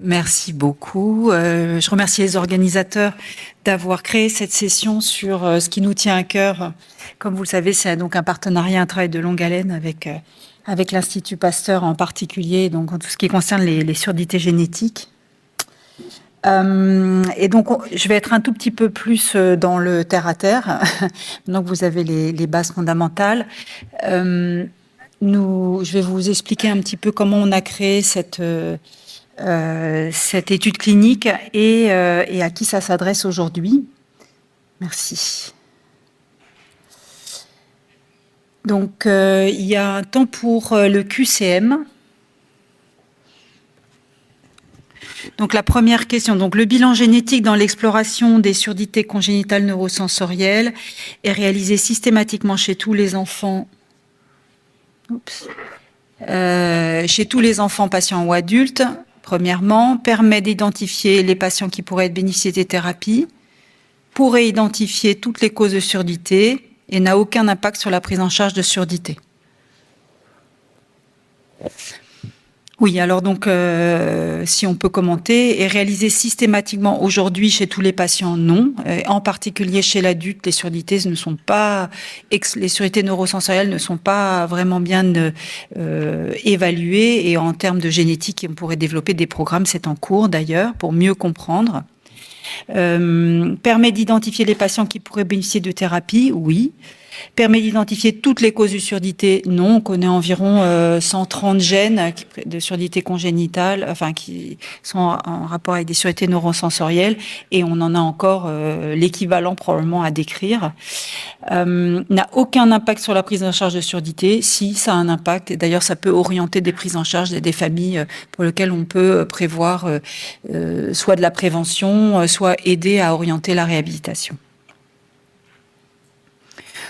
Merci beaucoup. Je remercie les organisateurs d'avoir créé cette session sur ce qui nous tient à cœur. Comme vous le savez, c'est donc un partenariat, un travail de longue haleine avec l'Institut Pasteur en particulier, donc en tout ce qui concerne les surdités génétiques. Et donc, je vais être un tout petit peu plus dans le terre-à-terre. Donc, vous avez les bases fondamentales. Je vais vous expliquer un petit peu comment on a créé cette étude clinique et à qui ça s'adresse aujourd'hui. Merci. Donc, il y a un temps pour le QCM. Donc, la première question. Donc, le bilan génétique dans l'exploration des surdités congénitales neurosensorielles est réalisé systématiquement chez tous les enfants. Chez tous les enfants, patients ou adultes. Premièrement, permet d'identifier les patients qui pourraient bénéficier des thérapies, pourrait identifier toutes les causes de surdité et n'a aucun impact sur la prise en charge de surdité. Oui, alors donc, si on peut commenter, est réalisé systématiquement aujourd'hui chez tous les patients, non. En particulier chez l'adulte, les surdités ne sont pas, les surdités neurosensorielles ne sont pas vraiment bien évaluées, et en termes de génétique, on pourrait développer des programmes, c'est en cours d'ailleurs, pour mieux comprendre. Permet d'identifier les patients qui pourraient bénéficier de thérapie, oui. Permet d'identifier toutes les causes de surdité, non. On connaît environ 130 gènes de surdité congénitale, enfin qui sont en rapport avec des surdités neurosensorielles, et on en a encore l'équivalent probablement à décrire. N'a aucun impact sur la prise en charge de surdité. Si, ça a un impact. D'ailleurs, ça peut orienter des prises en charge des familles pour lesquelles on peut prévoir soit de la prévention, soit aider à orienter la réhabilitation.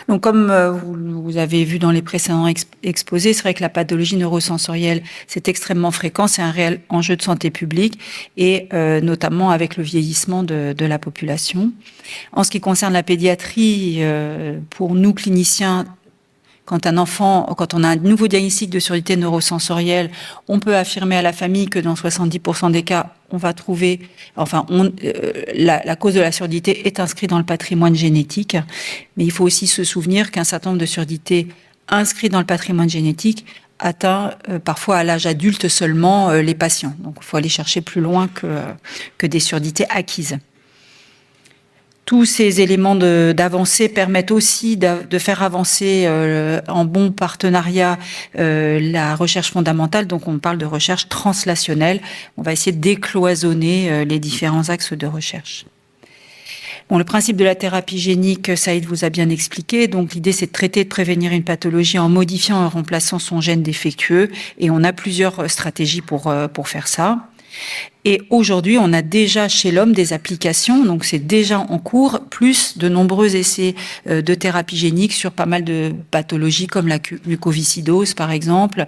Donc, comme vous avez vu dans les précédents exposés, c'est vrai que la pathologie neurosensorielle, c'est extrêmement fréquent, c'est un réel enjeu de santé publique, et notamment avec le vieillissement de la population. En ce qui concerne la pédiatrie, pour nous cliniciens, quand on a un nouveau diagnostic de surdité neurosensorielle, on peut affirmer à la famille que dans 70% des cas, on va trouver, la cause de la surdité est inscrite dans le patrimoine génétique. Mais il faut aussi se souvenir qu'un certain nombre de surdités inscrites dans le patrimoine génétique atteint parfois à l'âge adulte seulement les patients. Donc, il faut aller chercher plus loin que des surdités acquises. Tous ces éléments d'avancée permettent aussi de faire avancer en bon partenariat la recherche fondamentale. Donc, on parle de recherche translationnelle. On va essayer de décloisonner les différents axes de recherche. Bon, le principe de la thérapie génique, Saïd vous a bien expliqué. Donc, l'idée, c'est de traiter et de prévenir une pathologie en modifiant et en remplaçant son gène défectueux. Et on a plusieurs stratégies pour faire ça. Et aujourd'hui, on a déjà chez l'homme des applications, donc c'est déjà en cours, plus de nombreux essais de thérapie génique sur pas mal de pathologies comme la mucoviscidose par exemple.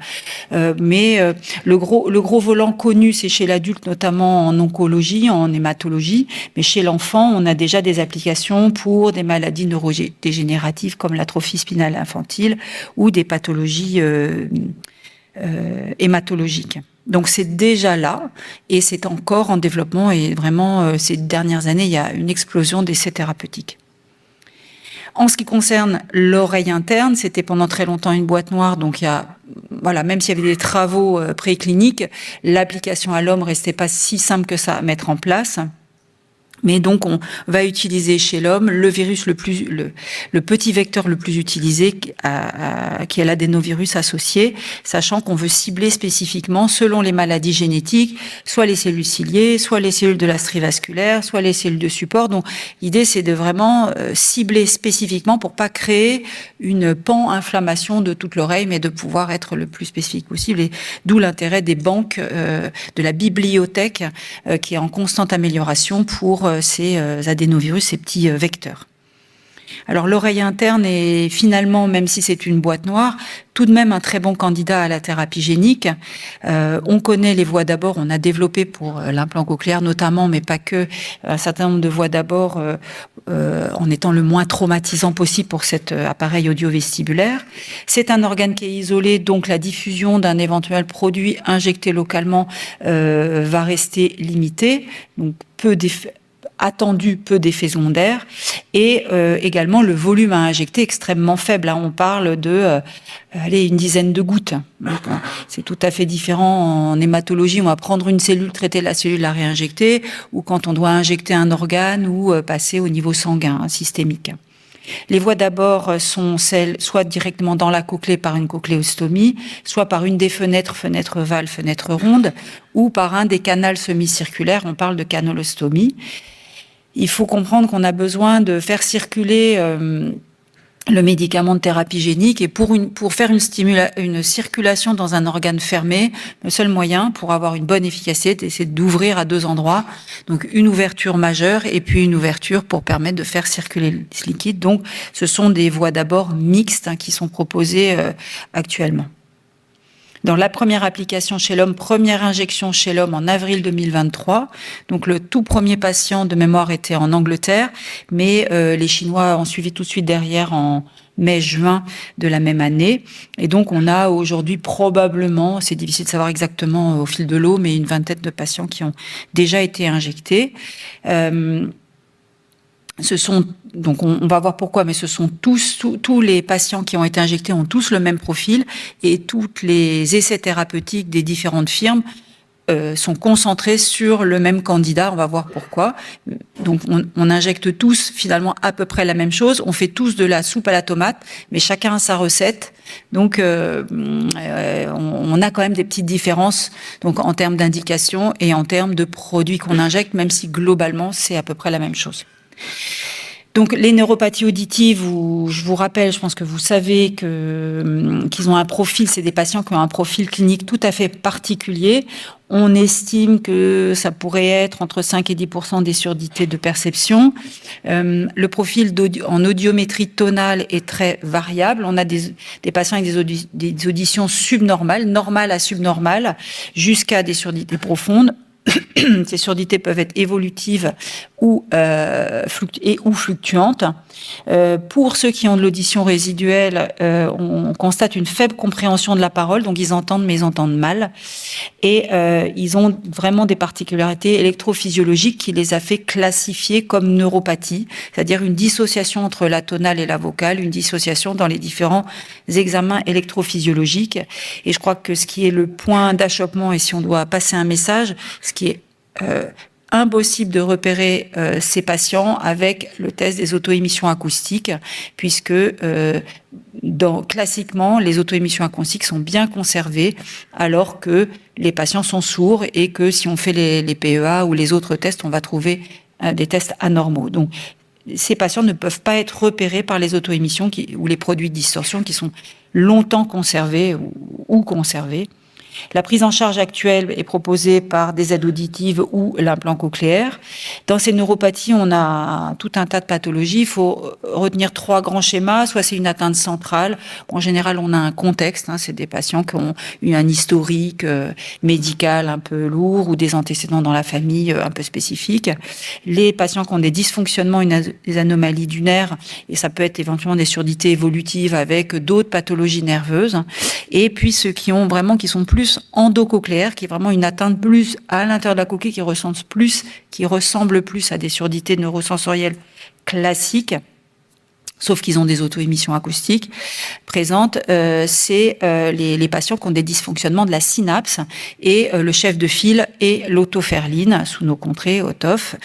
Mais le gros volant connu, c'est chez l'adulte, notamment en oncologie, en hématologie. Mais chez l'enfant, on a déjà des applications pour des maladies neurodégénératives comme l'atrophie spinale infantile ou des pathologies hématologiques. Donc c'est déjà là et c'est encore en développement, et vraiment ces dernières années, il y a une explosion d'essais thérapeutiques. En ce qui concerne l'oreille interne, c'était pendant très longtemps une boîte noire, donc même s'il y avait des travaux précliniques, l'application à l'homme restait pas si simple que ça à mettre en place. Mais donc, on va utiliser chez l'homme le petit vecteur le plus utilisé, qui est l'adénovirus associé, sachant qu'on veut cibler spécifiquement, selon les maladies génétiques, soit les cellules ciliées, soit les cellules de la strie vasculaire, soit les cellules de support. Donc, l'idée, c'est de vraiment cibler spécifiquement pour pas créer une pan-inflammation de toute l'oreille, mais de pouvoir être le plus spécifique possible. Et d'où l'intérêt des banques, de la bibliothèque, qui est en constante amélioration pour ces adénovirus, ces petits vecteurs. Alors l'oreille interne est finalement, même si c'est une boîte noire, tout de même un très bon candidat à la thérapie génique. On connaît les voies d'abord, on a développé pour l'implant cochléaire notamment, mais pas que, un certain nombre de voies d'abord en étant le moins traumatisant possible pour cet appareil audio-vestibulaire. C'est un organe qui est isolé, donc la diffusion d'un éventuel produit injecté localement va rester limitée, donc peu d'effets attendu, peu d'effets secondaires, et également le volume à injecter extrêmement faible. Là, on parle de une dizaine de gouttes. C'est tout à fait différent en hématologie. On va prendre une cellule, traiter la cellule, la réinjecter, ou quand on doit injecter un organe ou passer au niveau sanguin systémique. Les voies d'abord sont celles soit directement dans la cochlée par une cochléostomie, soit par une des fenêtre ovale, fenêtre ronde, ou par un des canals semi-circulaires, on parle de canalostomie. Il faut comprendre qu'on a besoin de faire circuler le médicament de thérapie génique, et pour faire une circulation dans un organe fermé, le seul moyen pour avoir une bonne efficacité, c'est d'ouvrir à deux endroits. Donc une ouverture majeure et puis une ouverture pour permettre de faire circuler ce liquide. Donc ce sont des voies d'abord mixtes qui sont proposées actuellement. Dans la première application chez l'homme, première injection chez l'homme en avril 2023. Donc le tout premier patient de mémoire était en Angleterre, mais les Chinois ont suivi tout de suite derrière en mai-juin de la même année. Et donc on a aujourd'hui probablement, c'est difficile de savoir exactement au fil de l'eau, mais une vingtaine de patients qui ont déjà été injectés. Donc on va voir pourquoi, mais ce sont tous les patients qui ont été injectés ont tous le même profil, et tous les essais thérapeutiques des différentes firmes sont concentrés sur le même candidat. On va voir pourquoi. Donc on injecte tous finalement à peu près la même chose. On fait tous de la soupe à la tomate, mais chacun a sa recette. Donc on a quand même des petites différences, donc en termes d'indication et en termes de produits qu'on injecte, même si globalement c'est à peu près la même chose. Donc les neuropathies auditives, je vous rappelle, je pense que vous savez qu'ils ont un profil, c'est des patients qui ont un profil clinique tout à fait particulier. On estime que ça pourrait être entre 5 et 10% des surdités de perception. Le profil en audiométrie tonale est très variable. On a des patients avec des auditions subnormales, normales à subnormales, jusqu'à des surdités profondes. Ces surdités peuvent être évolutives ou fluctuantes. Pour ceux qui ont de l'audition résiduelle, on constate une faible compréhension de la parole, donc ils entendent mais ils entendent mal. Et ils ont vraiment des particularités électrophysiologiques qui les a fait classifier comme neuropathie, c'est-à-dire une dissociation entre la tonale et la vocale, une dissociation dans les différents examens électrophysiologiques. Et je crois que ce qui est le point d'achoppement, et si on doit passer un message, ce qui est impossible de repérer ces patients avec le test des auto-émissions acoustiques, puisque classiquement, les auto-émissions acoustiques sont bien conservées, alors que les patients sont sourds, et que si on fait les PEA ou les autres tests, on va trouver des tests anormaux. Donc, ces patients ne peuvent pas être repérés par les auto-émissions ou les produits de distorsion qui sont longtemps conservés ou conservés. La prise en charge actuelle est proposée par des aides auditives ou l'implant cochléaire. Dans ces neuropathies, on a tout un tas de pathologies. Il faut retenir 3 grands schémas. Soit c'est une atteinte centrale. En général, on a un contexte. C'est des patients qui ont eu un historique médical un peu lourd ou des antécédents dans la famille un peu spécifiques. Les patients qui ont des dysfonctionnements, des anomalies du nerf, et ça peut être éventuellement des surdités évolutives avec d'autres pathologies nerveuses. Et puis ceux qui sont plus endocochléaire, qui est vraiment une atteinte plus à l'intérieur de la coquille, qui ressemble plus à des surdités neurosensorielles classiques, sauf qu'ils ont des auto-émissions acoustiques présentes. C'est les patients qui ont des dysfonctionnements de la synapse, et le chef de file est l'autoferline, sous nos contrées, OTOF,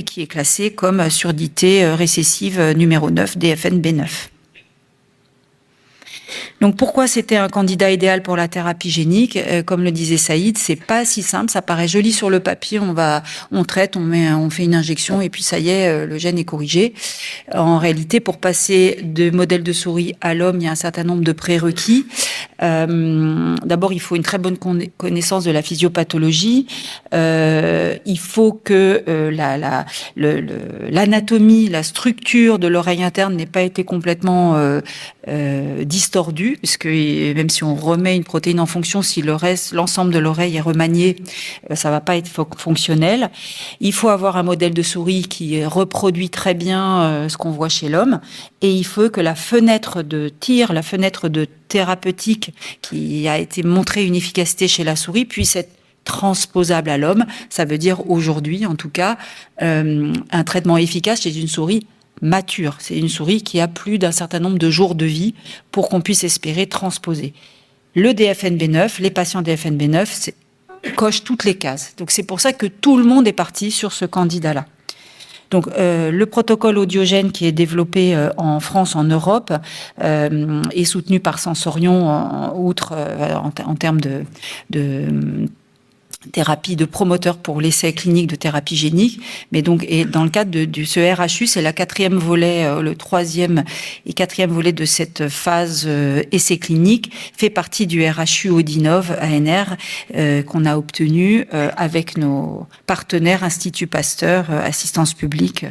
qui est classé comme surdité récessive numéro 9, DFNB9. Donc pourquoi c'était un candidat idéal pour la thérapie génique? Comme le disait Saïd, c'est pas si simple, ça paraît joli sur le papier, on traite, on fait une injection et puis ça y est, le gène est corrigé. En réalité, pour passer de modèle de souris à l'homme, il y a un certain nombre de prérequis. D'abord, il faut une très bonne connaissance de la physiopathologie. Il faut que l'anatomie, la structure de l'oreille interne n'ait pas été complètement distordue, parce que même si on remet une protéine en fonction, si l'ensemble de l'oreille est remanié, ça va pas être fonctionnel. Il faut avoir un modèle de souris qui reproduit très bien ce qu'on voit chez l'homme, et il faut que la fenêtre de tir, la fenêtre de thérapeutique qui a été montrée une efficacité chez la souris puisse être transposable à l'homme. Ça veut dire aujourd'hui, en tout cas, un traitement efficace chez une souris mature. C'est une souris qui a plus d'un certain nombre de jours de vie pour qu'on puisse espérer transposer. Le DFNB9, les patients DFNB9 cochent toutes les cases. Donc c'est pour ça que tout le monde est parti sur ce candidat-là. Donc le protocole audiogène qui est développé en France, en Europe, est soutenu par Sensorion en termes de thérapie de promoteur pour l'essai clinique de thérapie génique, mais donc et dans le cadre de ce RHU, c'est la quatrième volet, le troisième et quatrième volet de cette phase essai clinique fait partie du RHU Audinov ANR qu'on a obtenu avec nos partenaires Institut Pasteur, Assistance publique,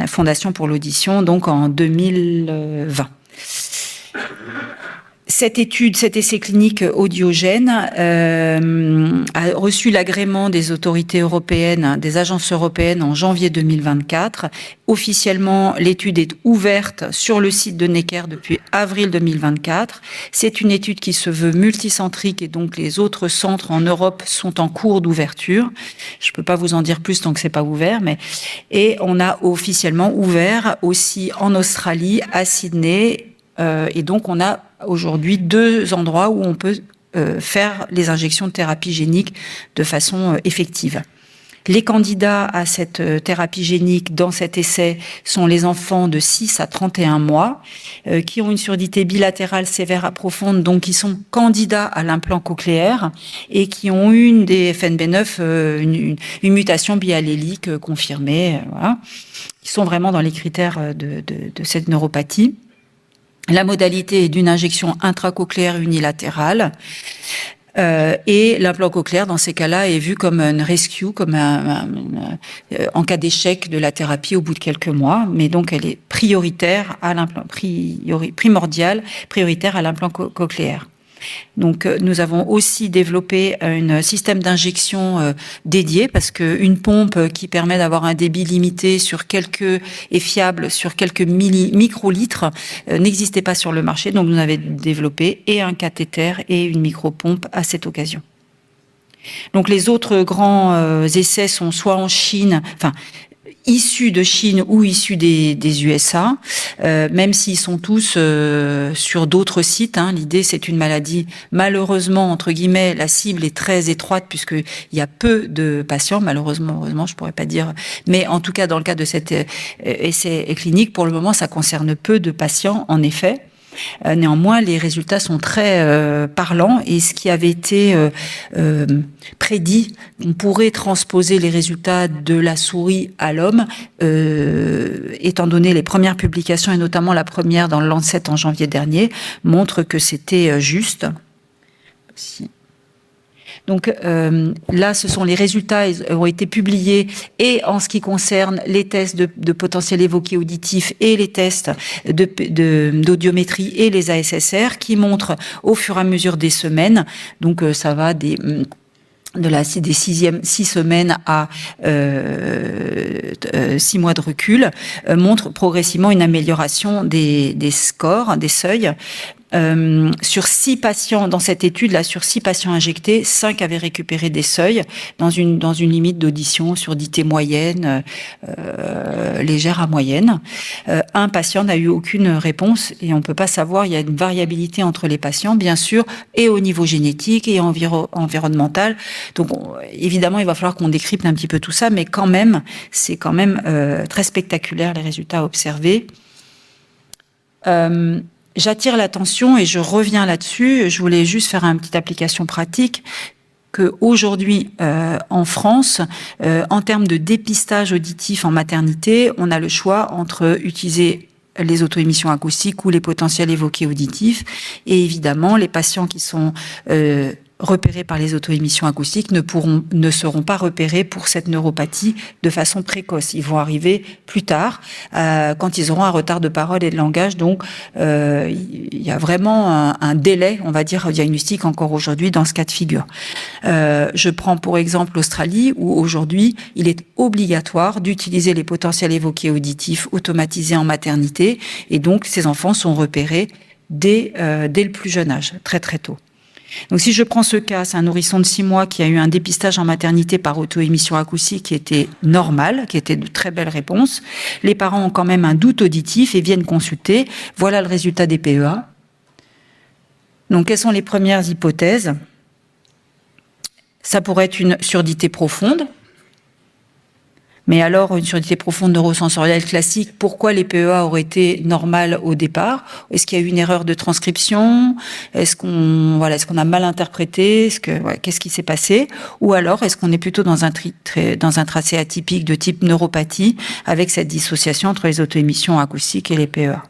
Fondation pour l'audition, donc en 2020. Cette étude, cet essai clinique audiogène a reçu l'agrément des autorités européennes, des agences européennes en janvier 2024. Officiellement, l'étude est ouverte sur le site de Necker depuis avril 2024. C'est une étude qui se veut multicentrique et donc les autres centres en Europe sont en cours d'ouverture. Je ne peux pas vous en dire plus tant que c'est pas ouvert, et on a officiellement ouvert aussi en Australie, à Sydney, et donc on a aujourd'hui 2 endroits où on peut faire les injections de thérapie génique de façon effective. Les candidats à cette thérapie génique dans cet essai sont les enfants de 6 à 31 mois qui ont une surdité bilatérale sévère à profonde, donc qui sont candidats à l'implant cochléaire et qui ont eu une DFNB9, une mutation biallélique confirmée, voilà. Ils sont vraiment dans les critères de cette neuropathie. La modalité est d'une injection intracochléaire unilatérale et l'implant cochléaire, dans ces cas-là, est vu comme un rescue, comme en cas d'échec de la thérapie au bout de quelques mois. Mais donc, elle est prioritaire à l'implant, prioritaire à l'implant cochléaire. Donc, nous avons aussi développé un système d'injection dédié parce qu'une pompe qui permet d'avoir un débit limité et fiable sur quelques microlitres n'existait pas sur le marché. Donc, nous avons développé et un cathéter et une micropompe à cette occasion. Donc, les autres grands essais sont soit en Chine, issus de Chine ou issus des USA, même s'ils sont tous sur d'autres sites. L'idée, c'est une maladie, malheureusement, entre guillemets, la cible est très étroite puisqu'il y a peu de patients, malheureusement, heureusement, je pourrais pas dire, mais en tout cas, dans le cadre de cet essai clinique, pour le moment, ça concerne peu de patients, en effet. Néanmoins, les résultats sont très parlants et ce qui avait été prédit, on pourrait transposer les résultats de la souris à l'homme, étant donné les premières publications et notamment la première dans le Lancet en janvier dernier, montre que c'était juste. Donc là, ce sont les résultats, ils ont été publiés et en ce qui concerne les tests de potentiel évoqué auditif et les tests d'audiométrie et les ASSR qui montrent au fur et à mesure des semaines, donc ça va des 6 semaines à 6 mois de recul, montre progressivement une amélioration des scores, des seuils. Sur 6 patients dans cette étude-là, sur 6 patients injectés, 5 avaient récupéré des seuils dans une limite d'audition surdité moyenne, légère à moyenne. Un patient n'a eu aucune réponse et on peut pas savoir. Il y a une variabilité entre les patients, bien sûr, et au niveau génétique et environnemental. Donc évidemment, il va falloir qu'on décrypte un petit peu tout ça, mais quand même, c'est très spectaculaire les résultats observés. j'attire l'attention et je reviens là-dessus. Je voulais juste faire une petite application pratique. Qu'aujourd'hui, en France, en termes de dépistage auditif en maternité, on a le choix entre utiliser les auto-émissions acoustiques ou les potentiels évoqués auditifs. Et évidemment, les patients qui sont repérés par les auto-émissions acoustiques ne seront pas repérés pour cette neuropathie de façon précoce. Ils vont arriver plus tard, quand ils auront un retard de parole et de langage. Donc, il y a vraiment un délai, on va dire, diagnostic encore aujourd'hui dans ce cas de figure. Je prends pour exemple l'Australie, où aujourd'hui, il est obligatoire d'utiliser les potentiels évoqués auditifs automatisés en maternité. Et donc, ces enfants sont repérés dès le plus jeune âge, très très tôt. Donc si je prends ce cas, c'est un nourrisson de 6 mois qui a eu un dépistage en maternité par auto-émission acoustique qui était normal, qui était de très belles réponses. Les parents ont quand même un doute auditif et viennent consulter. Voilà le résultat des PEA. Donc quelles sont les premières hypothèses? Ça pourrait être une surdité profonde. Mais alors, une surdité profonde neurosensorielle classique, pourquoi les PEA auraient été normales au départ? Est-ce qu'il y a eu une erreur de transcription? Est-ce qu'on a mal interprété? Qu'est-ce qui s'est passé? Ou alors, est-ce qu'on est plutôt dans un tracé atypique de type neuropathie, avec cette dissociation entre les auto-émissions acoustiques et les PEA?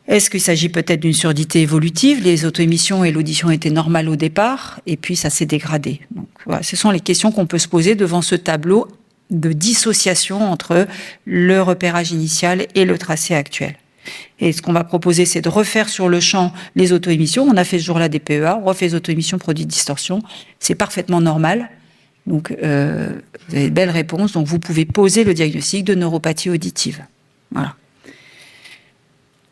Est-ce qu'il s'agit peut-être d'une surdité évolutive? Les auto-émissions et l'audition étaient normales au départ, et puis ça s'est dégradé. Donc, voilà, ce sont les questions qu'on peut se poser devant ce tableau de dissociation entre le repérage initial et le tracé actuel. Et ce qu'on va proposer, c'est de refaire sur le champ les auto-émissions. On a fait ce jour-là des PEA, on refait les auto-émissions produits de distorsion. C'est parfaitement normal. Donc, vous avez de belles réponses. Donc, vous pouvez poser le diagnostic de neuropathie auditive. Voilà.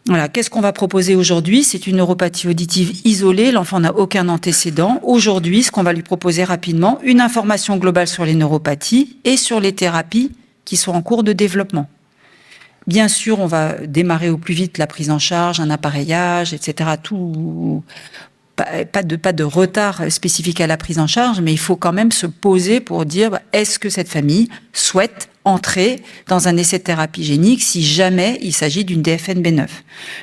Voilà, qu'est-ce qu'on va proposer aujourd'hui? C'est une neuropathie auditive isolée, l'enfant n'a aucun antécédent. Aujourd'hui, ce qu'on va lui proposer rapidement, une information globale sur les neuropathies et sur les thérapies qui sont en cours de développement. Bien sûr, on va démarrer au plus vite la prise en charge, un appareillage, etc. Pas de retard spécifique à la prise en charge, mais il faut quand même se poser pour dire est-ce que cette famille souhaite entrer dans un essai de thérapie génique si jamais il s'agit d'une DFNB9.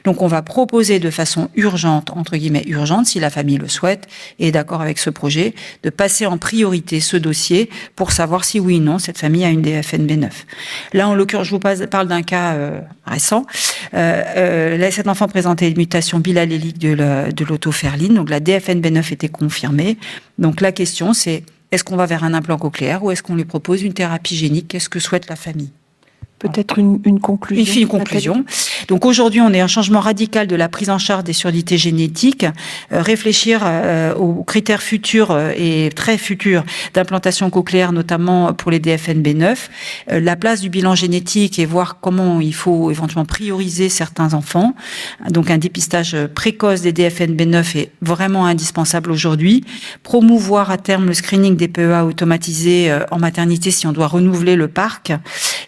Donc on va proposer de façon urgente, entre guillemets urgente, si la famille le souhaite et est d'accord avec ce projet, de passer en priorité ce dossier pour savoir si oui ou non cette famille a une DFNB9. Là, en l'occurrence, je vous parle d'un cas récent. Là, cet enfant présentait une mutation bilallélique de l'autoferline, donc la DFNB9 était confirmée. Donc la question c'est est-ce qu'on va vers un implant cochléaire ou est-ce qu'on lui propose une thérapie génique? Qu'est-ce que souhaite la famille? Peut-être une conclusion. Une conclusion. Donc aujourd'hui, on est un changement radical de la prise en charge des surdités génétiques, réfléchir aux critères futurs et très futurs d'implantation cochléaire, notamment pour les DFNB9, la place du bilan génétique et voir comment il faut éventuellement prioriser certains enfants. Donc un dépistage précoce des DFNB9 est vraiment indispensable aujourd'hui. Promouvoir à terme le screening des PEA automatisés en maternité si on doit renouveler le parc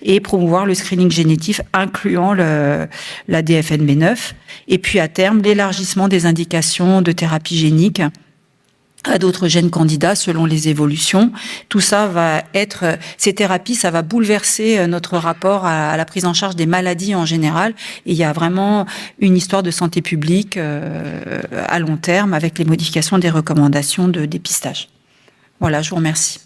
et promouvoir le screening génétique incluant la DFNB9 et puis à terme l'élargissement des indications de thérapie génique à d'autres gènes candidats selon les évolutions. Tout ça va être, ces thérapies, ça va bouleverser notre rapport à la prise en charge des maladies en général. Et il y a vraiment une histoire de santé publique à long terme avec les modifications des recommandations de dépistage. Voilà, je vous remercie.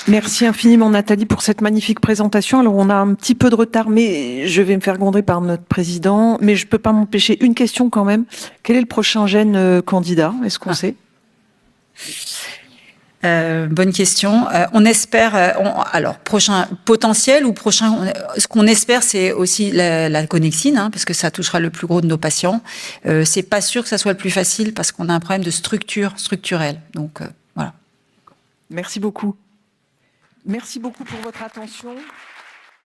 Merci infiniment Nathalie pour cette magnifique présentation. Alors on a un petit peu de retard, mais je vais me faire gronder par notre président. Mais je peux pas m'empêcher une question quand même. Quel est le prochain gène candidat? Est-ce qu'on sait? Bonne question. On espère, alors prochain potentiel ou prochain. Ce qu'on espère, c'est aussi la connexine, hein, parce que ça touchera le plus gros de nos patients. C'est pas sûr que ça soit le plus facile parce qu'on a un problème de structurelle. Donc voilà. Merci beaucoup. Merci beaucoup pour votre attention.